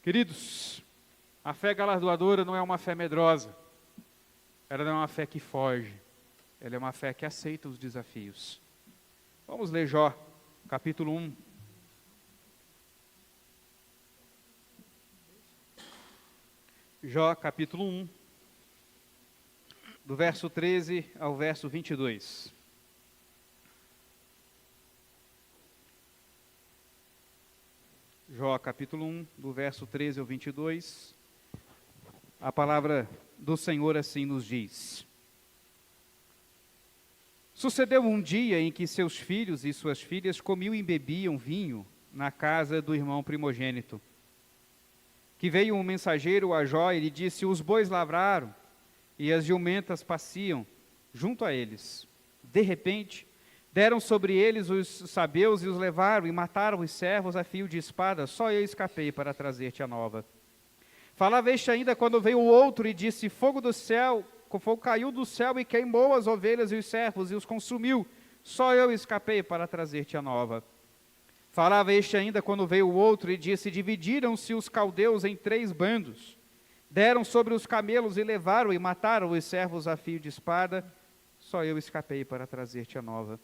Queridos, a fé galardoadora não é uma fé medrosa, ela não é uma fé que foge, ela é uma fé que aceita os desafios. Vamos ler Jó, capítulo 1. Jó, capítulo 1, do verso 13 ao verso 22. Jó, capítulo 1, do verso 13 ao 22, a palavra do Senhor assim nos diz: Sucedeu um dia em que seus filhos e suas filhas comiam e bebiam vinho na casa do irmão primogênito. Que veio um mensageiro a Jó e lhe disse: Os bois lavraram e as jumentas pasciam junto a eles. De repente, deram sobre eles os sabeus e os levaram, e mataram os servos a fio de espada. Só eu escapei para trazer-te a nova. Falava este ainda quando veio o outro e disse: Fogo caiu do céu e queimou as ovelhas e os servos e os consumiu. Só eu escapei para trazer-te a nova. Falava este ainda quando veio o outro e disse: Dividiram-se os caldeus em 3 bandos. Deram sobre os camelos e levaram e mataram os servos a fio de espada. Só eu escapei para trazer-te a nova.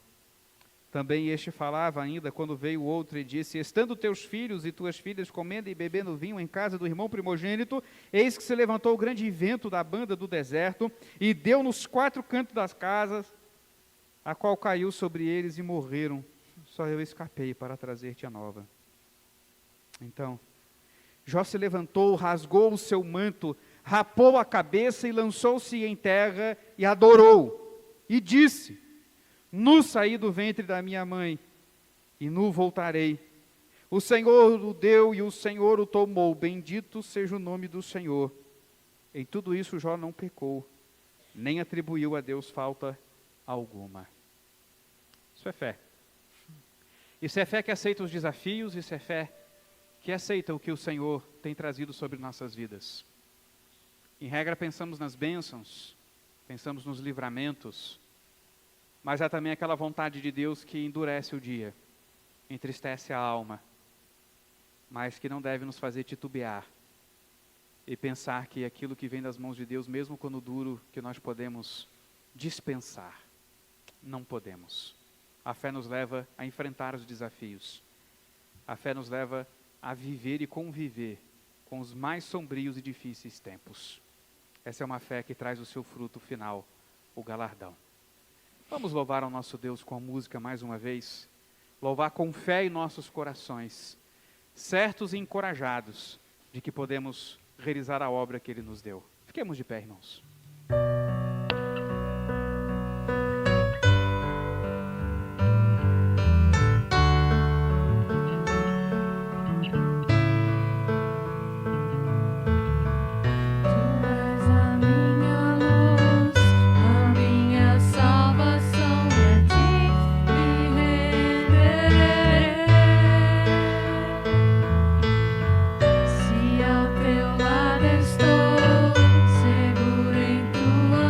Também este falava ainda quando veio o outro e disse: Estando teus filhos e tuas filhas comendo e bebendo vinho em casa do irmão primogênito, eis que se levantou o grande vento da banda do deserto e deu nos 4 cantos das casas, a qual caiu sobre eles e morreram. Só eu escapei para trazer-te a nova. Então Jó se levantou, rasgou o seu manto, rapou a cabeça e lançou-se em terra e adorou. E disse: Nu saí do ventre da minha mãe, e nu voltarei. O Senhor o deu e o Senhor o tomou. Bendito seja o nome do Senhor. Em tudo isso Jó não pecou, nem atribuiu a Deus falta alguma. Isso é fé. Isso é fé que aceita os desafios, isso é fé que aceita o que o Senhor tem trazido sobre nossas vidas. Em regra, pensamos nas bênçãos, pensamos nos livramentos, mas há também aquela vontade de Deus que endurece o dia, entristece a alma, mas que não deve nos fazer titubear e pensar que aquilo que vem das mãos de Deus, mesmo quando duro, que nós podemos dispensar. Não podemos. A fé nos leva a enfrentar os desafios. A fé nos leva a viver e conviver com os mais sombrios e difíceis tempos. Essa é uma fé que traz o seu fruto final, o galardão. Vamos louvar ao nosso Deus com a música mais uma vez. Louvar com fé em nossos corações, certos e encorajados de que podemos realizar a obra que Ele nos deu. Fiquemos de pé, irmãos. Se ao teu lado estou, seguro em tua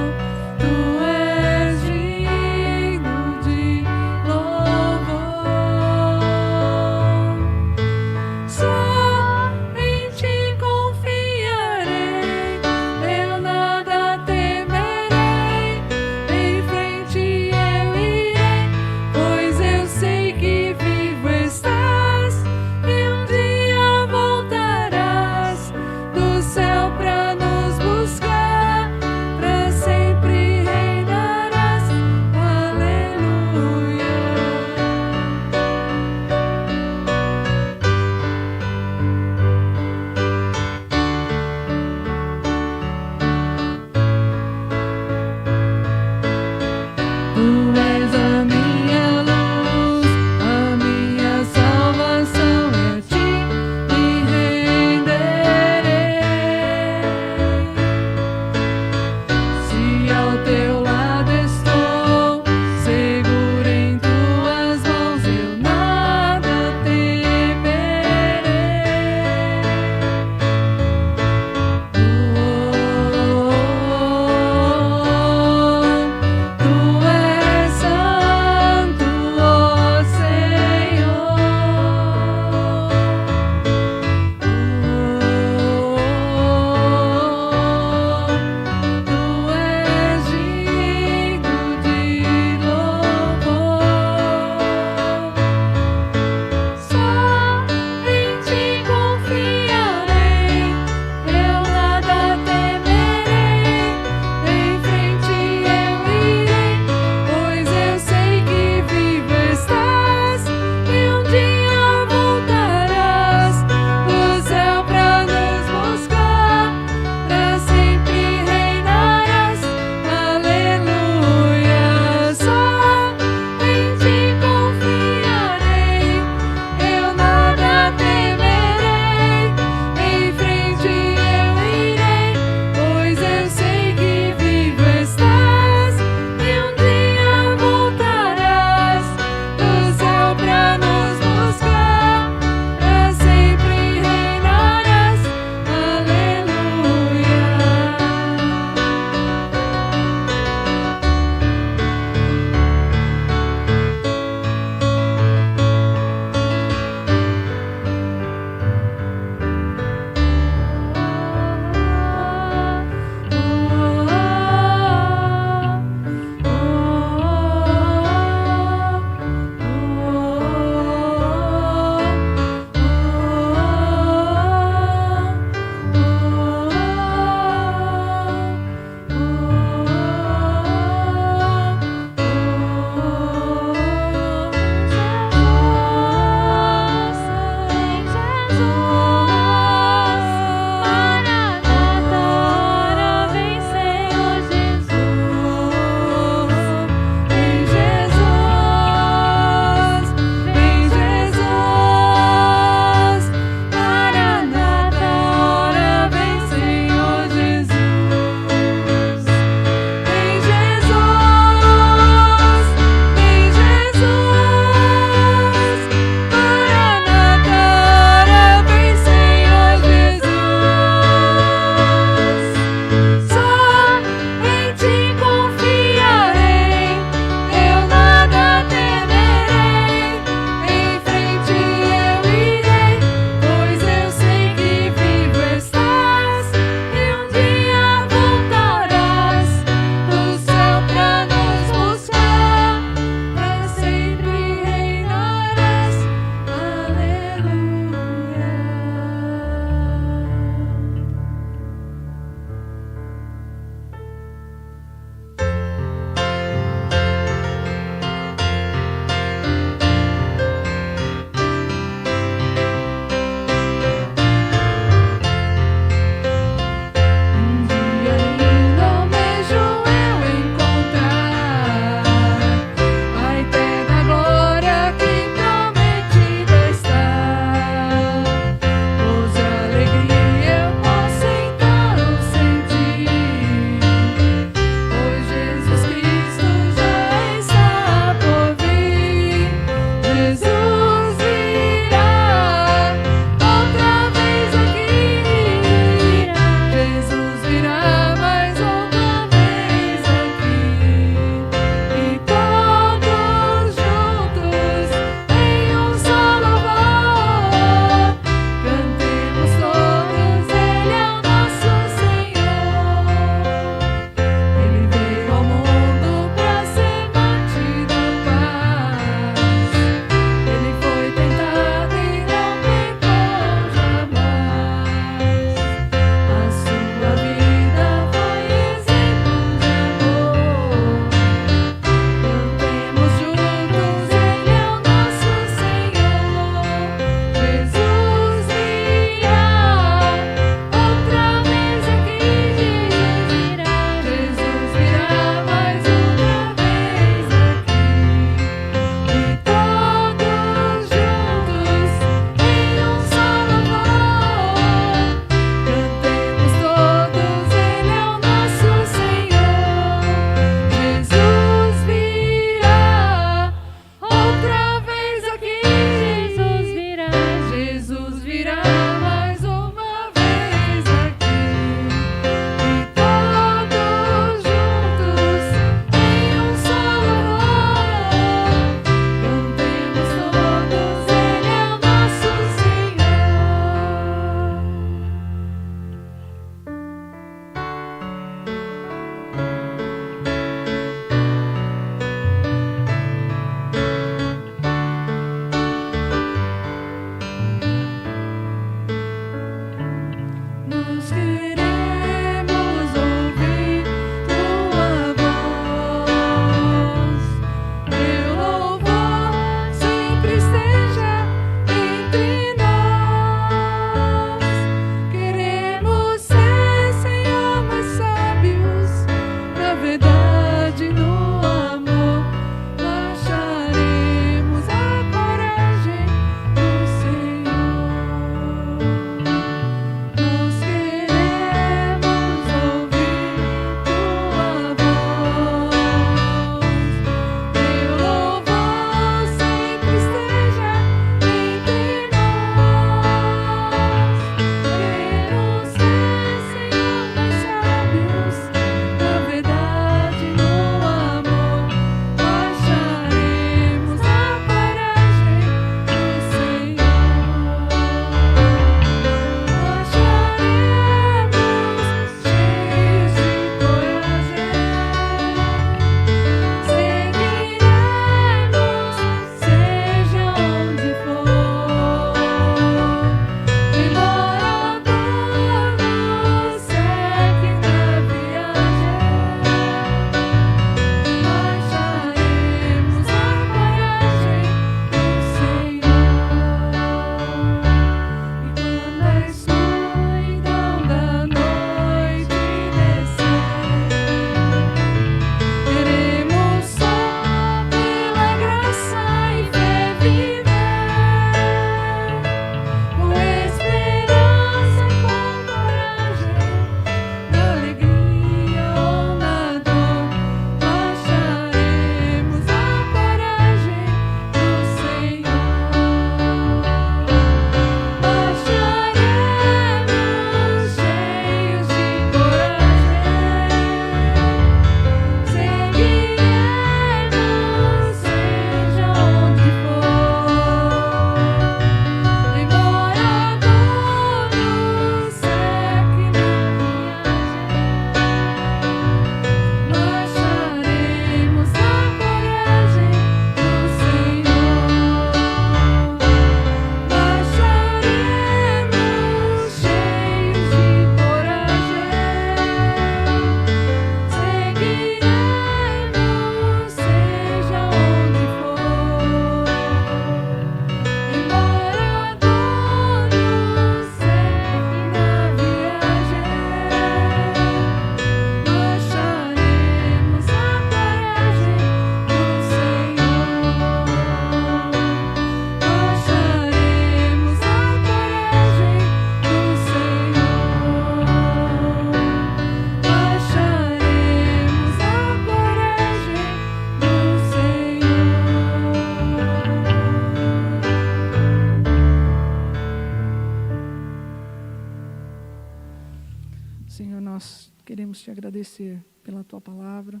agradecer pela Tua palavra,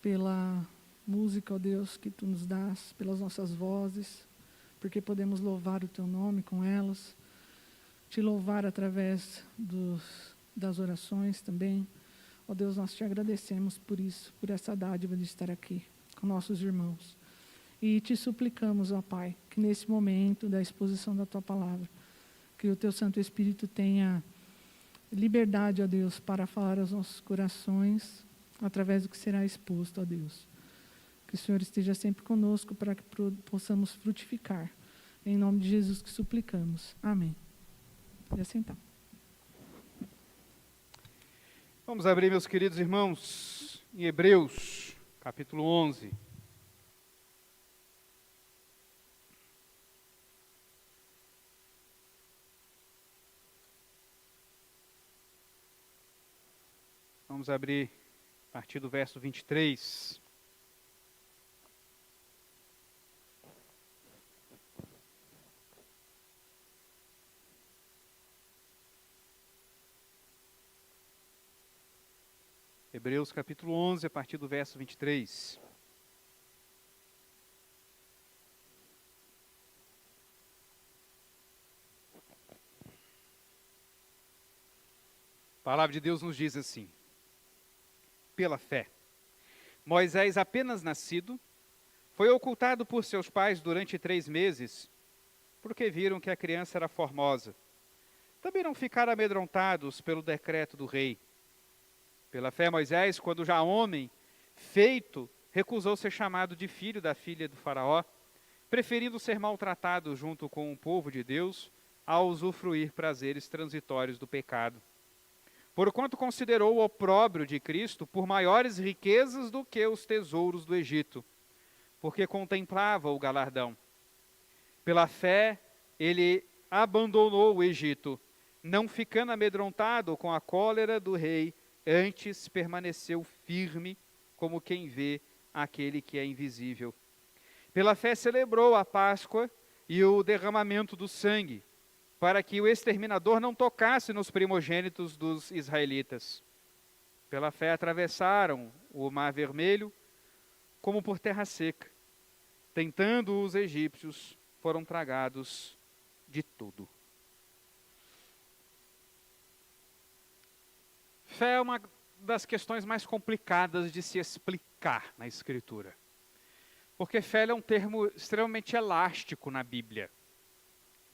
pela música, ó Deus, que Tu nos dás, pelas nossas vozes, porque podemos louvar o Teu nome com elas, Te louvar através das orações também. Ó Deus, nós Te agradecemos por isso, por essa dádiva de estar aqui com nossos irmãos. E Te suplicamos, ó Pai, que nesse momento da exposição da Tua palavra, que o Teu Santo Espírito tenha liberdade, ó Deus, para falar aos nossos corações, através do que será exposto, ó Deus. Que o Senhor esteja sempre conosco para que possamos frutificar. Em nome de Jesus que suplicamos. Amém. Pode assentar. Vamos abrir, meus queridos irmãos, em Hebreus, capítulo 11. Vamos abrir a partir do verso 23. Hebreus capítulo 11, a partir do verso 23. A palavra de Deus nos diz assim: pela fé, Moisés, apenas nascido, foi ocultado por seus pais durante 3 meses, porque viram que a criança era formosa. Também não ficaram amedrontados pelo decreto do rei. Pela fé, Moisés, quando já homem, feito, recusou ser chamado de filho da filha do faraó, preferindo ser maltratado junto com o povo de Deus, a usufruir prazeres transitórios do pecado. Porquanto considerou o opróbrio de Cristo por maiores riquezas do que os tesouros do Egito, porque contemplava o galardão. Pela fé, ele abandonou o Egito, não ficando amedrontado com a cólera do rei, antes permaneceu firme, como quem vê aquele que é invisível. Pela fé celebrou a Páscoa e o derramamento do sangue, para que o exterminador não tocasse nos primogênitos dos israelitas. Pela fé atravessaram o Mar Vermelho como por terra seca. Tentando os egípcios, foram tragados de tudo. Fé é uma das questões mais complicadas de se explicar na Escritura. Porque fé é um termo extremamente elástico na Bíblia.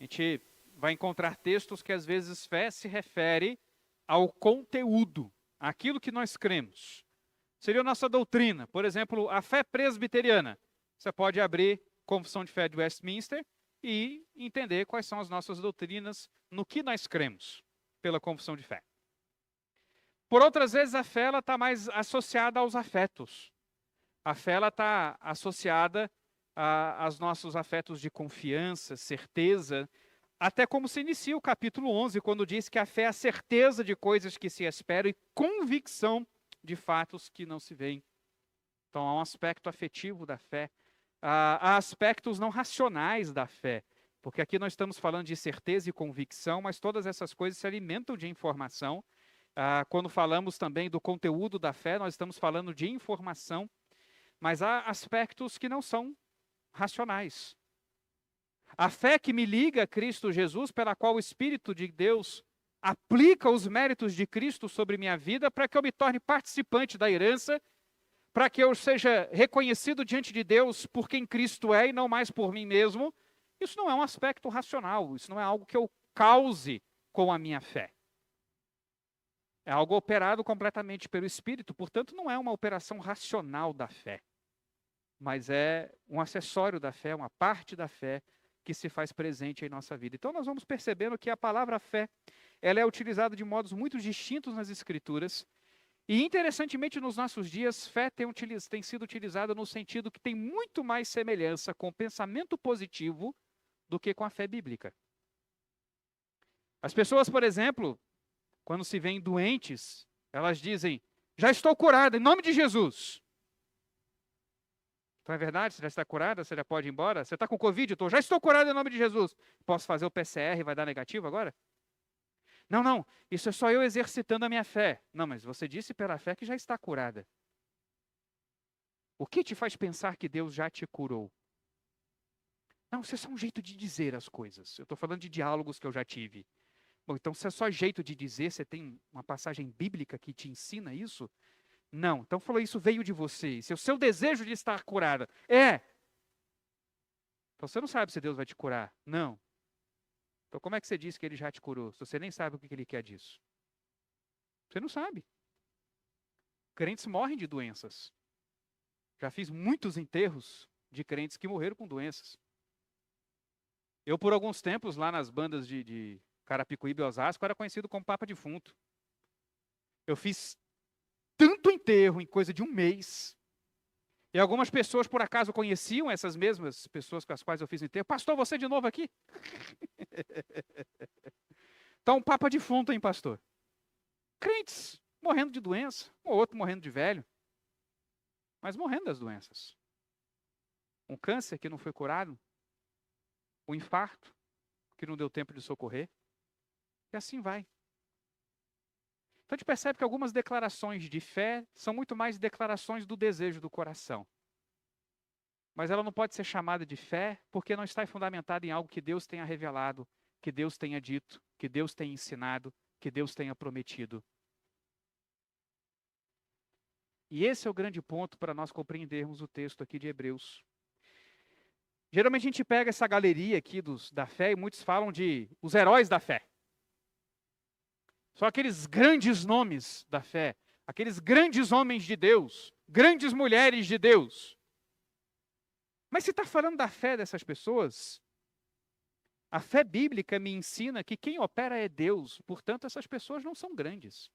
A gente vai encontrar textos que às vezes fé se refere ao conteúdo, aquilo que nós cremos. Seria a nossa doutrina. Por exemplo, a fé presbiteriana. Você pode abrir Confissão de Fé de Westminster e entender quais são as nossas doutrinas no que nós cremos pela confissão de fé. Por outras vezes, a fé está mais associada aos afetos. A fé está associada aos nossos afetos de confiança, certeza, até como se inicia o capítulo 11, quando diz que a fé é a certeza de coisas que se esperam e convicção de fatos que não se veem. Então, há um aspecto afetivo da fé. Há aspectos não racionais da fé, porque aqui nós estamos falando de certeza e convicção, mas todas essas coisas se alimentam de informação. Quando falamos também do conteúdo da fé, nós estamos falando de informação, mas há aspectos que não são racionais. A fé que me liga a Cristo Jesus, pela qual o Espírito de Deus aplica os méritos de Cristo sobre minha vida, para que eu me torne participante da herança, para que eu seja reconhecido diante de Deus por quem Cristo é e não mais por mim mesmo. Isso não é um aspecto racional, isso não é algo que eu cause com a minha fé. É algo operado completamente pelo Espírito, portanto não é uma operação racional da fé, mas é um acessório da fé, uma parte da fé que se faz presente em nossa vida. Então nós vamos percebendo que a palavra fé, ela é utilizada de modos muito distintos nas Escrituras, e interessantemente nos nossos dias, fé tem sido utilizada no sentido que tem muito mais semelhança com o pensamento positivo do que com a fé bíblica. As pessoas, por exemplo, quando se veem doentes, elas dizem, já estou curada, em nome de Jesus. Então é verdade? Você já está curada? Você já pode ir embora? Você está com Covid? Já estou curada em nome de Jesus. Posso fazer o PCR e vai dar negativo agora? Não, não, isso é só eu exercitando a minha fé. Não, mas você disse pela fé que já está curada. O que te faz pensar que Deus já te curou? Não, isso é só um jeito de dizer as coisas. Eu estou falando de diálogos que eu já tive. Bom, então se é só jeito de dizer, você tem uma passagem bíblica que te ensina isso? Não. Então falou, isso veio de você. Se o seu desejo de estar curada é. Então você não sabe se Deus vai te curar. Não. Então como é que você diz que ele já te curou, se você nem sabe o que ele quer disso? Você não sabe. Crentes morrem de doenças. Já fiz muitos enterros de crentes que morreram com doenças. Eu, por alguns tempos, lá nas bandas de Carapicuíba e Osasco, era conhecido como Papa Defunto. Eu fiz tanto enterro em coisa de um mês. E algumas pessoas, por acaso, conheciam essas mesmas pessoas com as quais eu fiz enterro. Pastor, você de novo aqui? Então, Papa Defunto, hein, pastor? Crentes morrendo de doença, um ou outro morrendo de velho, mas morrendo das doenças. Um câncer que não foi curado, um infarto que não deu tempo de socorrer, e assim vai. Então a gente percebe que algumas declarações de fé são muito mais declarações do desejo do coração. Mas ela não pode ser chamada de fé porque não está fundamentada em algo que Deus tenha revelado, que Deus tenha dito, que Deus tenha ensinado, que Deus tenha prometido. E esse é o grande ponto para nós compreendermos o texto aqui de Hebreus. Geralmente a gente pega essa galeria aqui da fé e muitos falam de os heróis da fé. São aqueles grandes nomes da fé, aqueles grandes homens de Deus, grandes mulheres de Deus. Mas se está falando da fé dessas pessoas, a fé bíblica me ensina que quem opera é Deus, portanto essas pessoas não são grandes.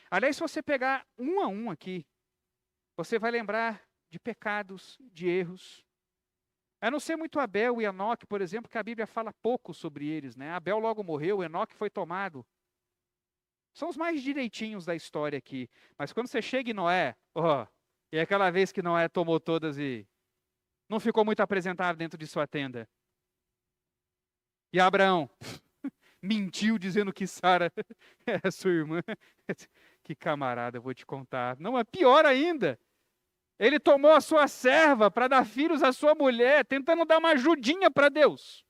Aliás, se você pegar um a um aqui, você vai lembrar de pecados, de erros. A não ser muito Abel e Enoque, por exemplo, que a Bíblia fala pouco sobre eles, né? Abel logo morreu, Enoque foi tomado. São os mais direitinhos da história aqui. Mas quando você chega em Noé, e aquela vez que Noé tomou todas e não ficou muito apresentável dentro de sua tenda. E Abraão mentiu dizendo que Sara é sua irmã. Que camarada, eu vou te contar. Não, é pior ainda. Ele tomou a sua serva para dar filhos à sua mulher, tentando dar uma ajudinha para Deus.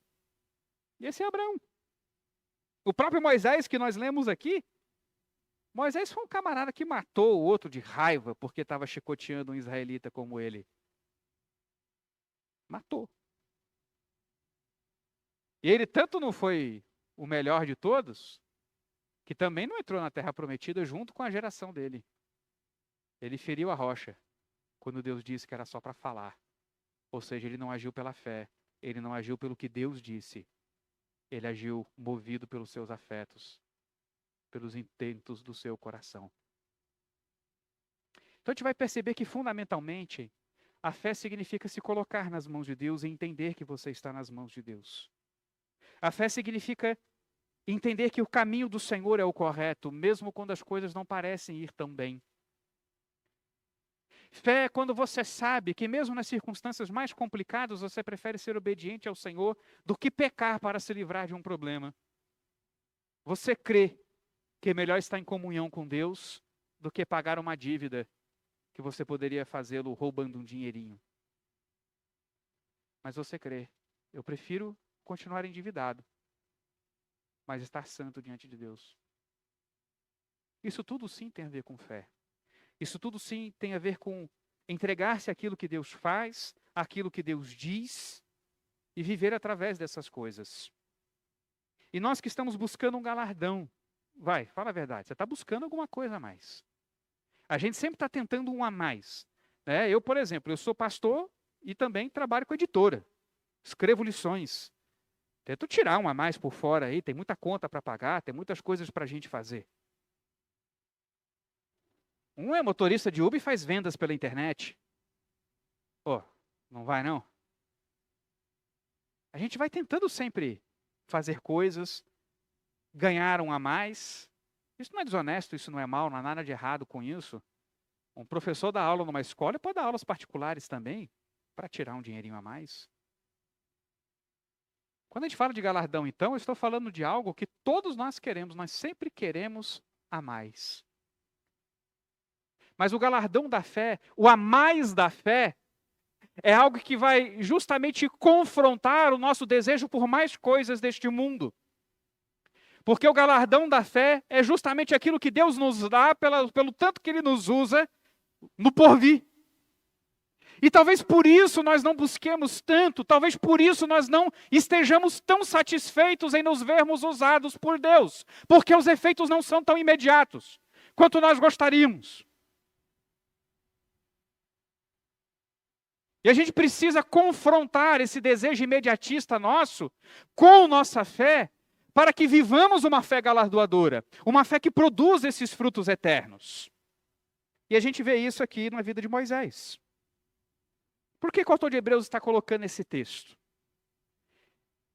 E esse é Abraão. O próprio Moisés que nós lemos aqui, Moisés foi um camarada que matou o outro de raiva porque estava chicoteando um israelita como ele. Matou. E ele tanto não foi o melhor de todos, que também não entrou na terra prometida junto com a geração dele. Ele feriu a rocha, quando Deus disse que era só para falar. Ou seja, ele não agiu pela fé, ele não agiu pelo que Deus disse. Ele agiu movido pelos seus afetos, pelos intentos do seu coração. Então a gente vai perceber que fundamentalmente a fé significa se colocar nas mãos de Deus e entender que você está nas mãos de Deus. A fé significa entender que o caminho do Senhor é o correto, mesmo quando as coisas não parecem ir tão bem. Fé é quando você sabe que mesmo nas circunstâncias mais complicadas, você prefere ser obediente ao Senhor do que pecar para se livrar de um problema. Você crê que é melhor estar em comunhão com Deus do que pagar uma dívida que você poderia fazê-lo roubando um dinheirinho. Mas você crê, eu prefiro continuar endividado, mas estar santo diante de Deus. Isso tudo sim tem a ver com fé. Isso tudo sim tem a ver com entregar-se àquilo que Deus faz, àquilo que Deus diz, e viver através dessas coisas. E nós que estamos buscando um galardão, fala a verdade, você está buscando alguma coisa a mais. A gente sempre está tentando um a mais. Né? Eu, por exemplo, eu sou pastor e também trabalho com editora. Escrevo lições. Tento tirar um a mais por fora aí, tem muita conta para pagar, tem muitas coisas para a gente fazer. Um é motorista de Uber e faz vendas pela internet. Não vai não? A gente vai tentando sempre fazer coisas, ganhar um a mais. Isso não é desonesto, isso não é mal, não há nada de errado com isso. Um professor dá aula numa escola pode dar aulas particulares também, para tirar um dinheirinho a mais. Quando a gente fala de galardão, então, eu estou falando de algo que todos nós queremos, nós sempre queremos a mais. Mas o galardão da fé, o a mais da fé, é algo que vai justamente confrontar o nosso desejo por mais coisas deste mundo. Porque o galardão da fé é justamente aquilo que Deus nos dá pelo tanto que Ele nos usa no porvir. E talvez por isso nós não busquemos tanto, talvez por isso nós não estejamos tão satisfeitos em nos vermos usados por Deus, porque os efeitos não são tão imediatos quanto nós gostaríamos. E a gente precisa confrontar esse desejo imediatista nosso com nossa fé, para que vivamos uma fé galardoadora, uma fé que produz esses frutos eternos. E a gente vê isso aqui na vida de Moisés. Por que o autor de Hebreus está colocando esse texto?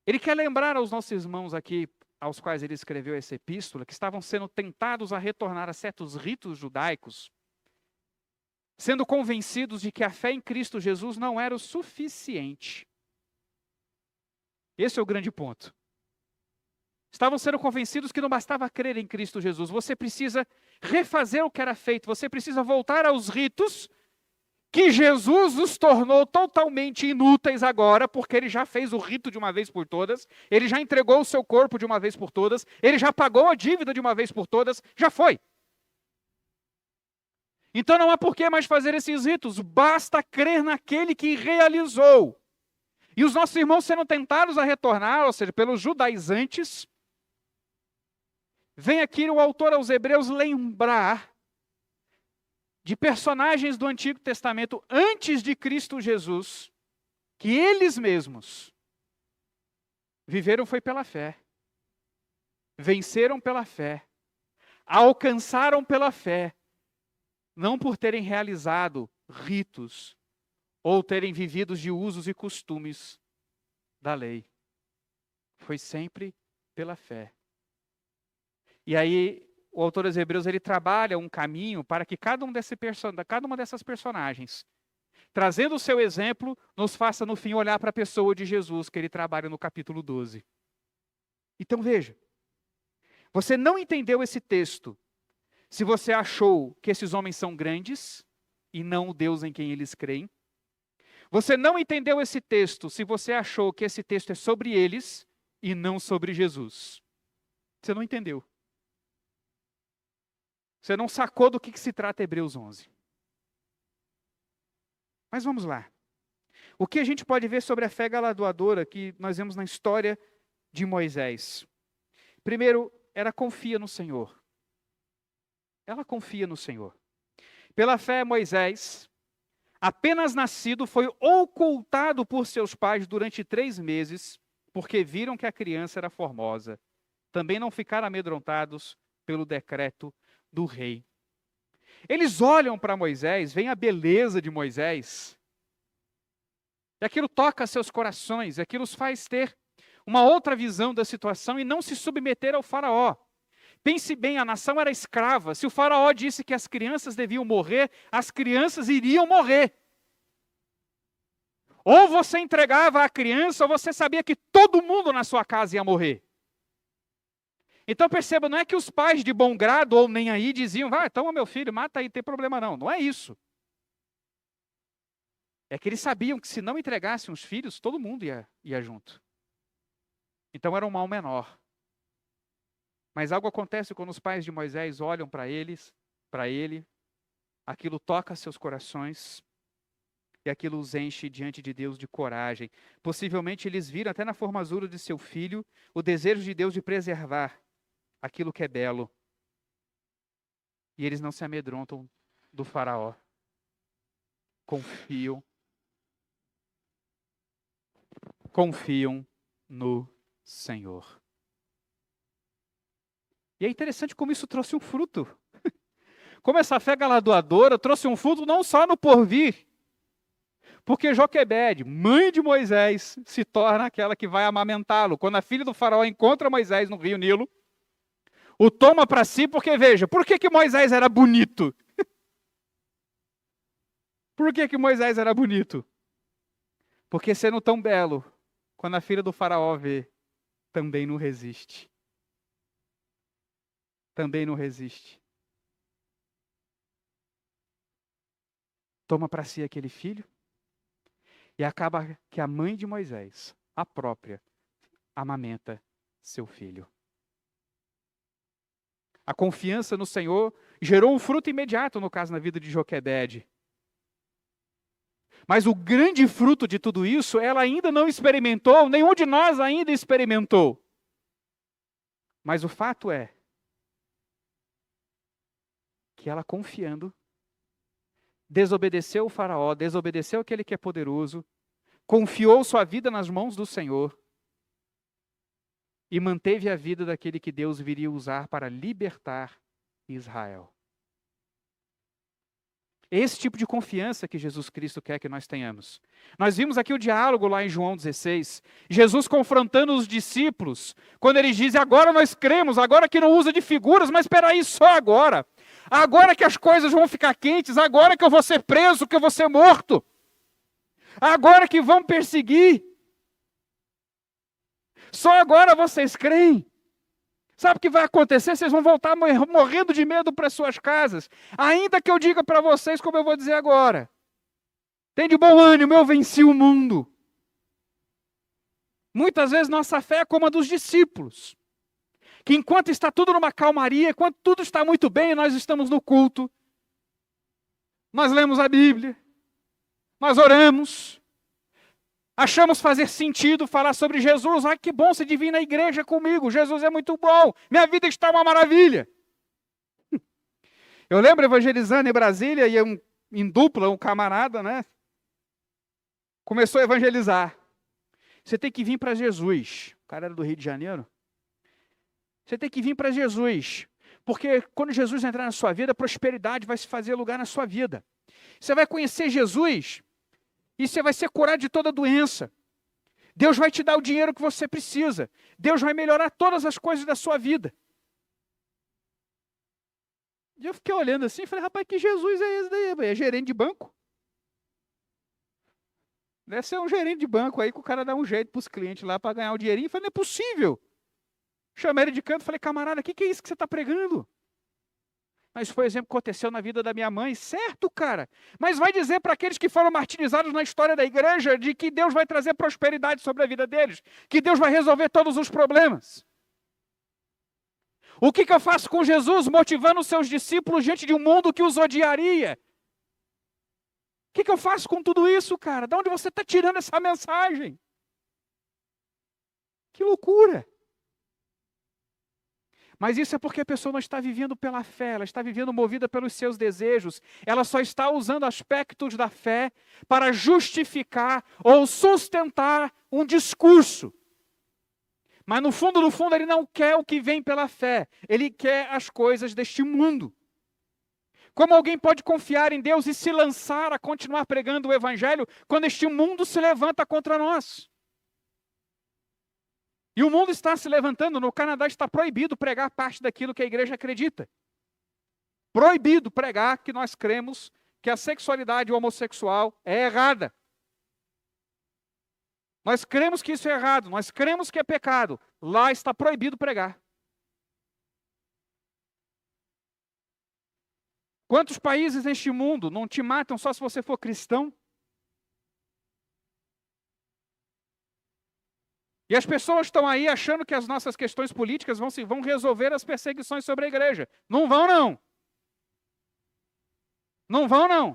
Ele quer lembrar aos nossos irmãos aqui, aos quais ele escreveu essa epístola, que estavam sendo tentados a retornar a certos ritos judaicos, sendo convencidos de que a fé em Cristo Jesus não era o suficiente. Esse é o grande ponto. Estavam sendo convencidos que não bastava crer em Cristo Jesus. Você precisa refazer o que era feito. Você precisa voltar aos ritos que Jesus os tornou totalmente inúteis agora, porque Ele já fez o rito de uma vez por todas. Ele já entregou o seu corpo de uma vez por todas. Ele já pagou a dívida de uma vez por todas. Já foi. Então não há por que mais fazer esses ritos. Basta crer naquele que realizou. E os nossos irmãos sendo tentados a retornar, ou seja, pelos judaizantes, vem aqui o autor aos Hebreus lembrar de personagens do Antigo Testamento antes de Cristo Jesus, que eles mesmos viveram foi pela fé, venceram pela fé, alcançaram pela fé, não por terem realizado ritos ou terem vivido de usos e costumes da lei. Foi sempre pela fé. E aí, o autor dos Hebreus, ele trabalha um caminho para que cada uma dessas personagens, trazendo o seu exemplo, nos faça no fim olhar para a pessoa de Jesus, que ele trabalha no capítulo 12. Então veja, você não entendeu esse texto se você achou que esses homens são grandes e não o Deus em quem eles creem. Você não entendeu esse texto se você achou que esse texto é sobre eles e não sobre Jesus. Você não entendeu. Você não sacou do que se trata Hebreus 11. Mas vamos lá. O que a gente pode ver sobre a fé galardoadora que nós vemos na história de Moisés? Primeiro, ela confia no Senhor. Ela confia no Senhor. Pela fé, Moisés, apenas nascido, foi ocultado por seus pais durante 3 meses, porque viram que a criança era formosa. Também não ficaram amedrontados pelo decreto do rei. Eles olham para Moisés, veem a beleza de Moisés, e aquilo toca seus corações, aquilo os faz ter uma outra visão da situação e não se submeter ao faraó. Pense bem, a nação era escrava. Se o faraó disse que as crianças deviam morrer, as crianças iriam morrer. Ou você entregava a criança, ou você sabia que todo mundo na sua casa ia morrer. Então perceba, não é que os pais de bom grado ou nem aí diziam, vai, toma meu filho, mata aí, não tem problema não. Não é isso. É que eles sabiam que se não entregassem os filhos, todo mundo ia junto. Então era um mal menor. Mas algo acontece quando os pais de Moisés olham para ele, aquilo toca seus corações e aquilo os enche diante de Deus de coragem. Possivelmente eles viram até na formosura de seu filho o desejo de Deus de preservar aquilo que é belo. E eles não se amedrontam do faraó. Confiam no Senhor. E é interessante como isso trouxe um fruto. Como essa fé galardoadora trouxe um fruto não só no porvir, porque Joquebede, mãe de Moisés, se torna aquela que vai amamentá-lo. Quando a filha do faraó encontra Moisés no rio Nilo, o toma para si, porque veja, por que Moisés era bonito? Por que Moisés era bonito? Porque sendo tão belo, Quando a filha do faraó vê, também não resiste. Também não resiste. Toma para si aquele filho e acaba que a mãe de Moisés, a própria, amamenta seu filho. A confiança no Senhor gerou um fruto imediato, no caso, na vida de Joquebede. Mas o grande fruto de tudo isso, ela ainda não experimentou, nenhum de nós ainda experimentou. Mas o fato é que ela, confiando, desobedeceu o faraó, desobedeceu aquele que é poderoso, confiou sua vida nas mãos do Senhor e manteve a vida daquele que Deus viria usar para libertar Israel. É esse tipo de confiança que Jesus Cristo quer que nós tenhamos. Nós vimos aqui o diálogo lá em João 16, Jesus confrontando os discípulos, quando ele diz, agora nós cremos, agora que não usa de figuras, mas espera aí, só agora. Agora que as coisas vão ficar quentes, agora que eu vou ser preso, que eu vou ser morto. Agora que vão perseguir. Só agora vocês creem. Sabe o que vai acontecer? Vocês vão voltar morrendo de medo para suas casas. Ainda que eu diga para vocês, como eu vou dizer agora. Tem de bom ânimo, eu venci o mundo. Muitas vezes nossa fé é como a dos discípulos. Que enquanto está tudo numa calmaria, enquanto tudo está muito bem, nós estamos no culto. Nós lemos a Bíblia. Nós oramos. Achamos fazer sentido falar sobre Jesus. Ah, que bom você vir na igreja comigo. Jesus é muito bom. Minha vida está uma maravilha. Eu lembro evangelizando em Brasília, e em dupla, um camarada, né? Começou a evangelizar. Você tem que vir para Jesus. O cara era do Rio de Janeiro. Você tem que vir para Jesus. Porque quando Jesus entrar na sua vida, a prosperidade vai se fazer lugar na sua vida. Você vai conhecer Jesus e você vai ser curado de toda doença. Deus vai te dar o dinheiro que você precisa. Deus vai melhorar todas as coisas da sua vida. E eu fiquei olhando assim e falei, rapaz, que Jesus é esse daí? É gerente de banco? Deve ser um gerente de banco aí que o cara dá um jeito para os clientes lá para ganhar o dinheirinho. Eu falei, não é possível. Chamei ele de canto e falei, camarada, o que é isso que você está pregando? Mas foi o exemplo que aconteceu na vida da minha mãe. Certo, cara. Mas vai dizer para aqueles que foram martirizados na história da igreja de que Deus vai trazer prosperidade sobre a vida deles. Que Deus vai resolver todos os problemas. O que eu faço com Jesus motivando os seus discípulos diante de um mundo que os odiaria? O que eu faço com tudo isso, cara? De onde você está tirando essa mensagem? Que loucura! Mas isso é porque a pessoa não está vivendo pela fé, ela está vivendo movida pelos seus desejos. Ela só está usando aspectos da fé para justificar ou sustentar um discurso. Mas no fundo, ele não quer o que vem pela fé. Ele quer as coisas deste mundo. Como alguém pode confiar em Deus e se lançar a continuar pregando o Evangelho quando este mundo se levanta contra nós? E o mundo está se levantando. No Canadá está proibido pregar parte daquilo que a igreja acredita. Proibido pregar que nós cremos que a sexualidade homossexual é errada. Nós cremos que isso é errado, nós cremos que é pecado. Lá está proibido pregar. Quantos países neste mundo não te matam só se você for cristão? E as pessoas estão aí achando que as nossas questões políticas vão resolver as perseguições sobre a igreja. Não vão, não. Não vão, não.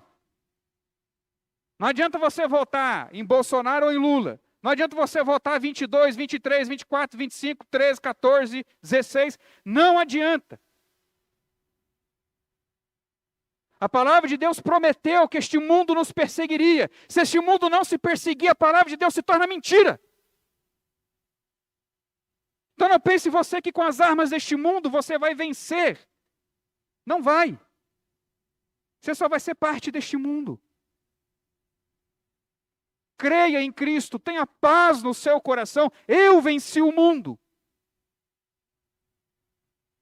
Não adianta você votar em Bolsonaro ou em Lula. Não adianta você votar 22, 23, 24, 25, 13, 14, 16. Não adianta. A palavra de Deus prometeu que este mundo nos perseguiria. Se este mundo não se perseguir, a palavra de Deus se torna mentira. Então não pense você que com as armas deste mundo você vai vencer. Não vai. Você só vai ser parte deste mundo. Creia em Cristo, tenha paz no seu coração. Eu venci o mundo.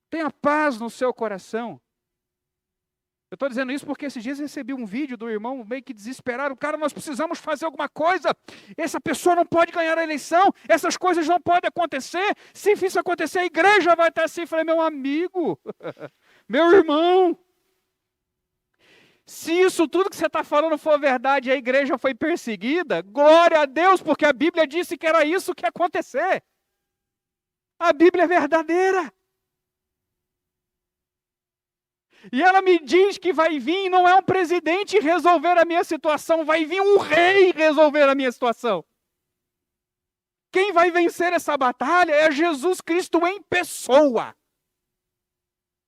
Tenha paz no seu coração. Eu estou dizendo isso porque esses dias recebi um vídeo do irmão meio que desesperado. Cara, nós precisamos fazer alguma coisa. Essa pessoa não pode ganhar a eleição. Essas coisas não podem acontecer. Se isso acontecer, a igreja vai estar assim. Eu falei, meu amigo, meu irmão, se isso tudo que você está falando for verdade e a igreja foi perseguida, glória a Deus, porque a Bíblia disse que era isso que ia acontecer. A Bíblia é verdadeira. E ela me diz que vai vir, não é um presidente resolver a minha situação, vai vir um rei resolver a minha situação. Quem vai vencer essa batalha é Jesus Cristo em pessoa.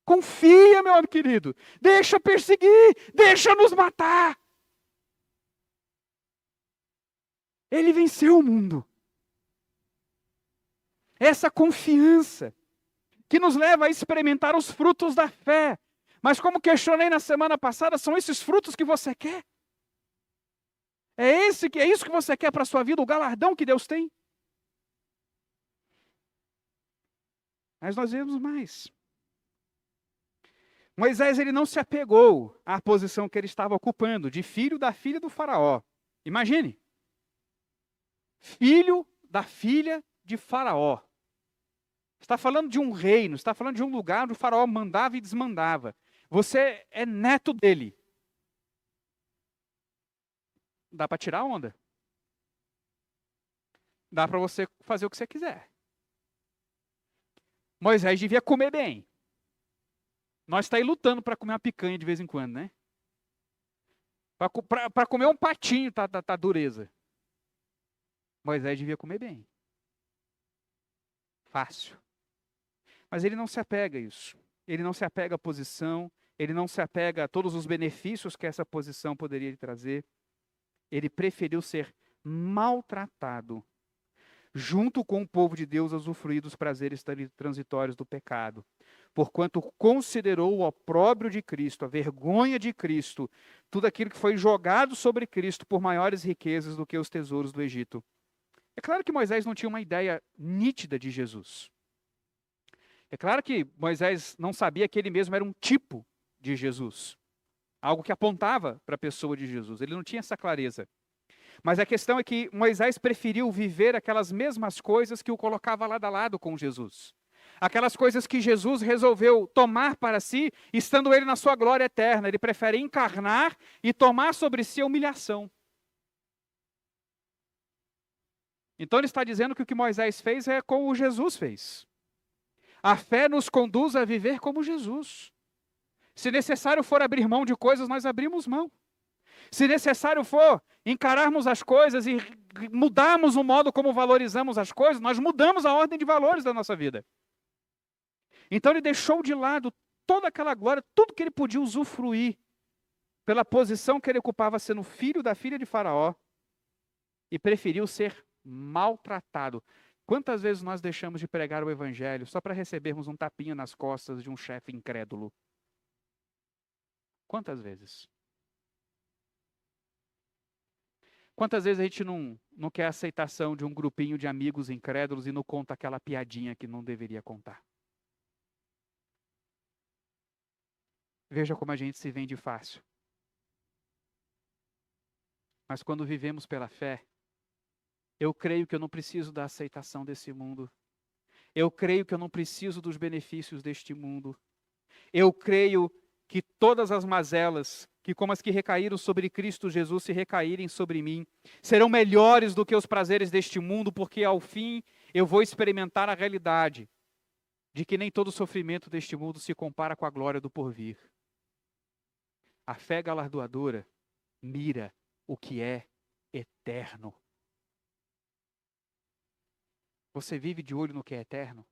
Confia, meu amigo querido. Deixa perseguir, deixa nos matar. Ele venceu o mundo. Essa confiança que nos leva a experimentar os frutos da fé. Mas como questionei na semana passada, são esses frutos que você quer? É isso que você quer para a sua vida, o galardão que Deus tem? Mas nós vemos mais. Moisés, ele não se apegou à posição que ele estava ocupando, de filho da filha do faraó. Imagine. Filho da filha de faraó. Está falando de um reino, está falando de um lugar onde o faraó mandava e desmandava. Você é neto dele. Dá para tirar onda. Dá para você fazer o que você quiser. Moisés devia comer bem. Nós estamos aí lutando para comer uma picanha de vez em quando, né? Para comer um patinho tá dureza. Moisés devia comer bem. Fácil. Mas ele não se apega a isso. Ele não se apega à posição, ele não se apega a todos os benefícios que essa posição poderia lhe trazer. Ele preferiu ser maltratado, junto com o povo de Deus, a usufruir dos prazeres transitórios do pecado. Porquanto considerou o opróbrio de Cristo, a vergonha de Cristo, tudo aquilo que foi jogado sobre Cristo por maiores riquezas do que os tesouros do Egito. É claro que Moisés não tinha uma ideia nítida de Jesus. É claro que Moisés não sabia que ele mesmo era um tipo de Jesus. Algo que apontava para a pessoa de Jesus. Ele não tinha essa clareza. Mas a questão é que Moisés preferiu viver aquelas mesmas coisas que o colocava lado a lado com Jesus. Aquelas coisas que Jesus resolveu tomar para si, estando ele na sua glória eterna. Ele prefere encarnar e tomar sobre si a humilhação. Então ele está dizendo que o que Moisés fez é como Jesus fez. A fé nos conduz a viver como Jesus. Se necessário for abrir mão de coisas, nós abrimos mão. Se necessário for encararmos as coisas e mudarmos o modo como valorizamos as coisas, nós mudamos a ordem de valores da nossa vida. Então ele deixou de lado toda aquela glória, tudo que ele podia usufruir, pela posição que ele ocupava sendo filho da filha de Faraó, e preferiu ser maltratado. Quantas vezes nós deixamos de pregar o evangelho só para recebermos um tapinha nas costas de um chefe incrédulo? Quantas vezes? Quantas vezes a gente não quer a aceitação de um grupinho de amigos incrédulos e não conta aquela piadinha que não deveria contar? Veja como a gente se vende fácil. Mas quando vivemos pela fé, eu creio que eu não preciso da aceitação desse mundo. Eu creio que eu não preciso dos benefícios deste mundo. Eu creio que todas as mazelas, que como as que recaíram sobre Cristo Jesus, se recaírem sobre mim, serão melhores do que os prazeres deste mundo, porque ao fim eu vou experimentar a realidade de que nem todo sofrimento deste mundo se compara com a glória do porvir. A fé galardoadora mira o que é eterno. Você vive de olho no que é eterno?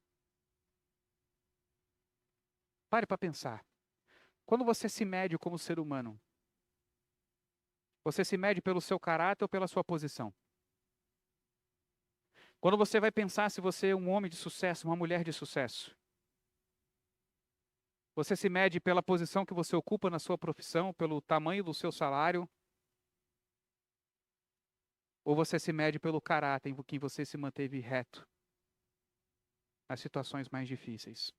Pare para pensar. Quando você se mede como ser humano, você se mede pelo seu caráter ou pela sua posição? Quando você vai pensar se você é um homem de sucesso, uma mulher de sucesso, você se mede pela posição que você ocupa na sua profissão, pelo tamanho do seu salário? Ou você se mede pelo caráter em que você se manteve reto nas situações mais difíceis?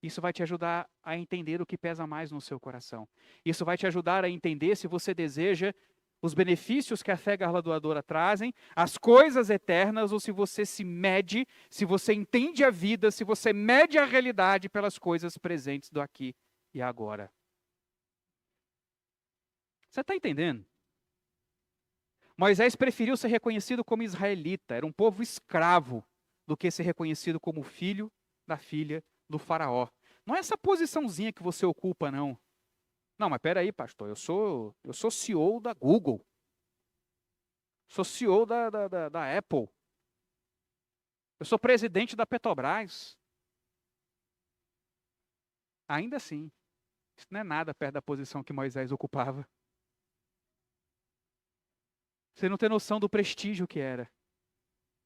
Isso vai te ajudar a entender o que pesa mais no seu coração. Isso vai te ajudar a entender se você deseja os benefícios que a fé galardoadora trazem, as coisas eternas, ou se você se mede, se você entende a vida, se você mede a realidade pelas coisas presentes do aqui e agora. Você está entendendo? Moisés preferiu ser reconhecido como israelita, era um povo escravo, do que ser reconhecido como filho da filha do faraó. Não é essa posiçãozinha que você ocupa, não. Não, mas peraí, pastor, eu sou CEO da Google. Sou CEO da Apple. Eu sou presidente da Petrobras. Ainda assim, isso não é nada perto da posição que Moisés ocupava. Você não tem noção do prestígio que era.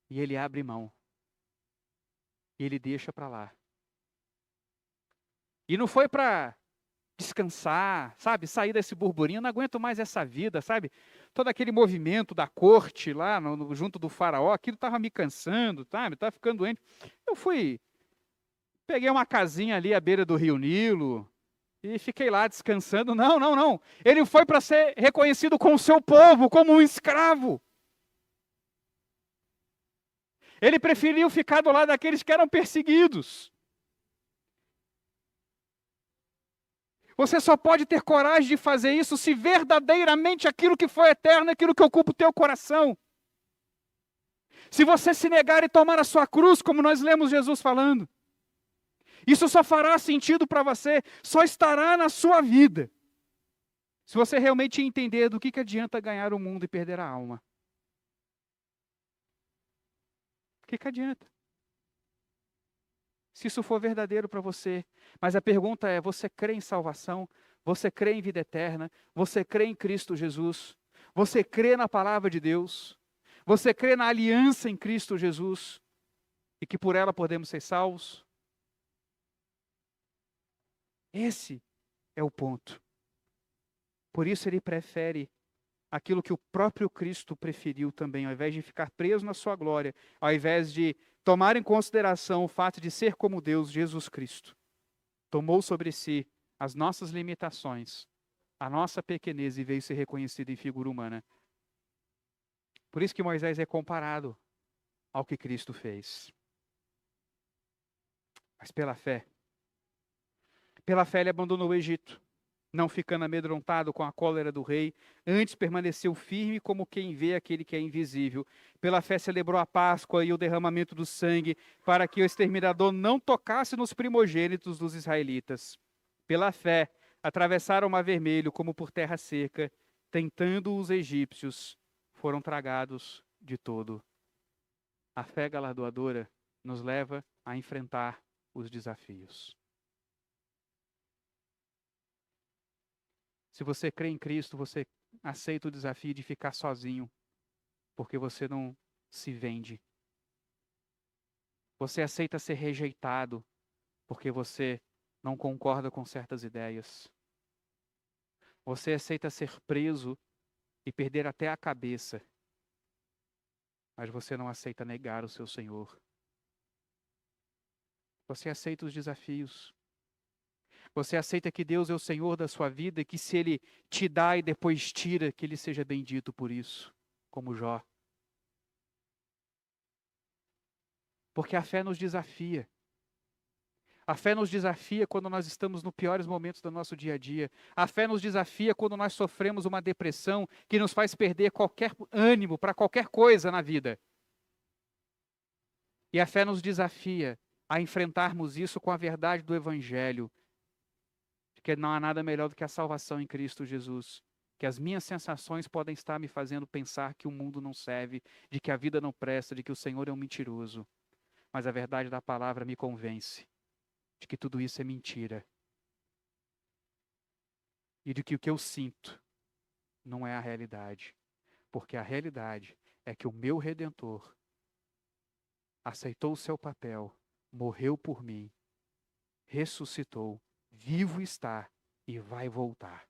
E ele abre mão. E ele deixa para lá. E não foi para descansar, sabe? Sair desse burburinho, não aguento mais essa vida, sabe? Todo aquele movimento da corte lá, junto do faraó, aquilo estava me cansando, sabe? Estava ficando doente. Eu peguei uma casinha ali à beira do rio Nilo e fiquei lá descansando. Não, não, não. Ele foi para ser reconhecido como seu povo, como um escravo. Ele preferiu ficar do lado daqueles que eram perseguidos. Você só pode ter coragem de fazer isso se verdadeiramente aquilo que foi eterno é aquilo que ocupa o teu coração. Se você se negar e tomar a sua cruz, como nós lemos Jesus falando, isso só fará sentido para você, só estará na sua vida. Se você realmente entender do que adianta ganhar o mundo e perder a alma. O que adianta? Se isso for verdadeiro para você. Mas a pergunta é, você crê em salvação? Você crê em vida eterna? Você crê em Cristo Jesus? Você crê na palavra de Deus? Você crê na aliança em Cristo Jesus? E que por ela podemos ser salvos? Esse é o ponto. Por isso ele prefere aquilo que o próprio Cristo preferiu também, ao invés de ficar preso na sua glória, ao invés de tomar em consideração o fato de ser como Deus, Jesus Cristo tomou sobre si as nossas limitações, a nossa pequenez e veio ser reconhecido em figura humana. Por isso que Moisés é comparado ao que Cristo fez. Mas pela fé ele abandonou o Egito, não ficando amedrontado com a cólera do rei, antes permaneceu firme como quem vê aquele que é invisível. Pela fé celebrou a Páscoa e o derramamento do sangue, para que o exterminador não tocasse nos primogênitos dos israelitas. Pela fé atravessaram o Mar Vermelho como por terra seca, tentando os egípcios, foram tragados de todo. A fé galardoadora nos leva a enfrentar os desafios. Se você crê em Cristo, você aceita o desafio de ficar sozinho, porque você não se vende. Você aceita ser rejeitado, porque você não concorda com certas ideias. Você aceita ser preso e perder até a cabeça, mas você não aceita negar o seu Senhor. Você aceita os desafios. Você aceita que Deus é o Senhor da sua vida e que se Ele te dá e depois tira, que Ele seja bendito por isso, como Jó. Porque a fé nos desafia. A fé nos desafia quando nós estamos nos piores momentos do nosso dia a dia. A fé nos desafia quando nós sofremos uma depressão que nos faz perder qualquer ânimo para qualquer coisa na vida. E a fé nos desafia a enfrentarmos isso com a verdade do Evangelho. Que não há nada melhor do que a salvação em Cristo Jesus. Que as minhas sensações podem estar me fazendo pensar que o mundo não serve, de que a vida não presta, de que o Senhor é um mentiroso. Mas a verdade da palavra me convence de que tudo isso é mentira. E de que o que eu sinto não é a realidade. Porque a realidade é que o meu Redentor aceitou o seu papel, morreu por mim, ressuscitou, vivo está e vai voltar.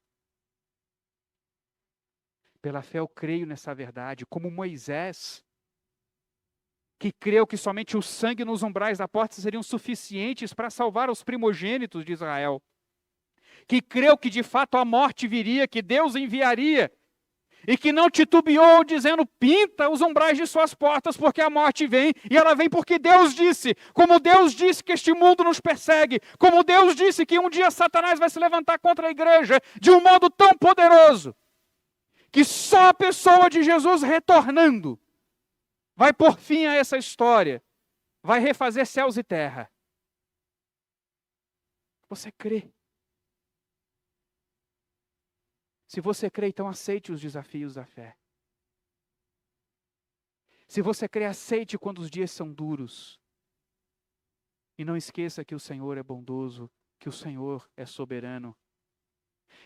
Pela fé eu creio nessa verdade, como Moisés. que creu que somente o sangue nos umbrais da porta seriam suficientes para salvar os primogênitos de Israel, que creu que de fato a morte viria, que Deus enviaria, e que não titubeou dizendo, pinta os umbrais de suas portas, porque a morte vem, e ela vem porque Deus disse, como Deus disse que este mundo nos persegue, como Deus disse que um dia Satanás vai se levantar contra a igreja, de um modo tão poderoso, que só a pessoa de Jesus retornando, vai pôr fim a essa história, vai refazer céus e terra. Você crê? Se você crê, então aceite os desafios da fé. Se você crê, aceite quando os dias são duros. E não esqueça que o Senhor é bondoso, que o Senhor é soberano.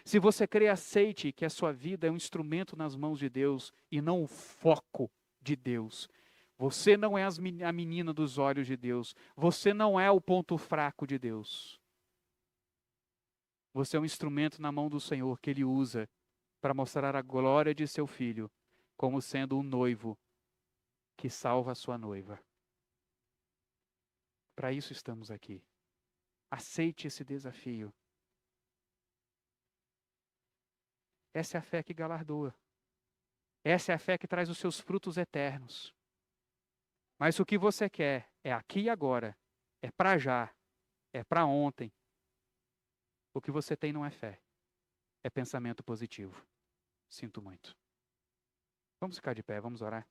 Se você crê, aceite que a sua vida é um instrumento nas mãos de Deus e não o foco de Deus. Você não é a menina dos olhos de Deus. Você não é o ponto fraco de Deus. Você é um instrumento na mão do Senhor que Ele usa para mostrar a glória de seu Filho, como sendo um noivo que salva a sua noiva. Para isso estamos aqui. Aceite esse desafio. Essa é a fé que galardoa. Essa é a fé que traz os seus frutos eternos. Mas o que você quer é aqui e agora, é para já, é para ontem. O que você tem não é fé, é pensamento positivo. Sinto muito. Vamos ficar de pé, vamos orar.